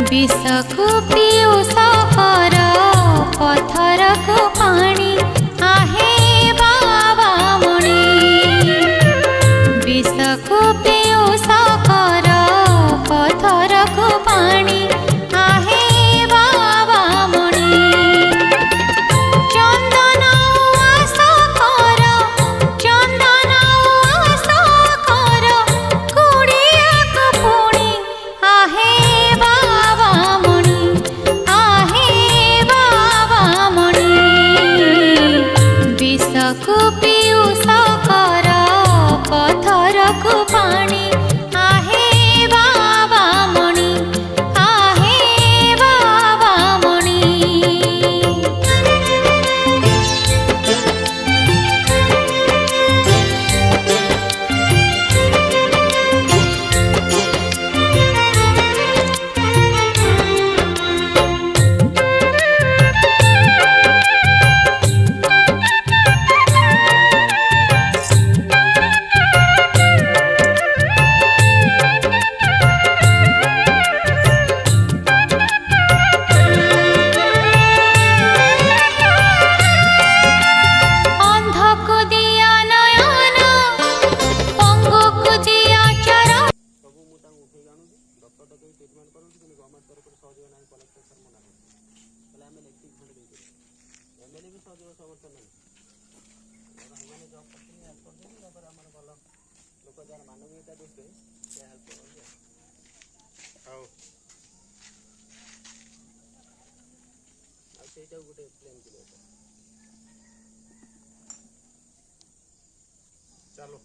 विषको पीयूष कर पथर को पानी आहे बाबा मणि विषको पीयूष कर पथर को पानी आहे बाबा मणि चंदन आस कर चंदन आस कर कुड़िया को पुणी आहे बाबा मणि आहे बाबा मणि विषको पीयूष कर पथर को पानी आहे बाबा मणि आहे बाबा मणि अंध को दिया नयन पंगु को दिया चरण ସବୁ ମୁଁ ତାଙ୍କୁ ଉଠେଇ ଆଣୁଛି ଡକ୍ଟର ଡକେଇ ଟ୍ରିଟମେଣ୍ଟ କରୁଛି କିନ୍ତୁ ଗଭର୍ଣ୍ଣମେଣ୍ଟ ତରଫରୁ ସହଯୋଗ ନାହିଁ କଲେକ୍ଟର ସାର୍ ମନା କରୁଛି ତାହେଲେ ଆମେ ଲେଖିକି ଖଣ୍ଡେ ଦେଇପାରିବୁ ଏମଏଲଏ ବି ସହଯୋଗ ସମର୍ଥନ ନାହିଁ ସେମାନେ ଜବ୍ କରୁଛନ୍ତି ହେଲ୍ପ କରୁଛନ୍ତି ତାପରେ ଆମର ଭଲ ଲୋକ ଯାହାର ମାନବିକତା ଦୃଷ୍ଟିରେ ସେ ହେଲ୍ପ କରନ୍ତି ଆଉ ସେଇଟାକୁ ଗୋଟେ ପ୍ଲେନ୍ କିଲୋ ଚାଲୁ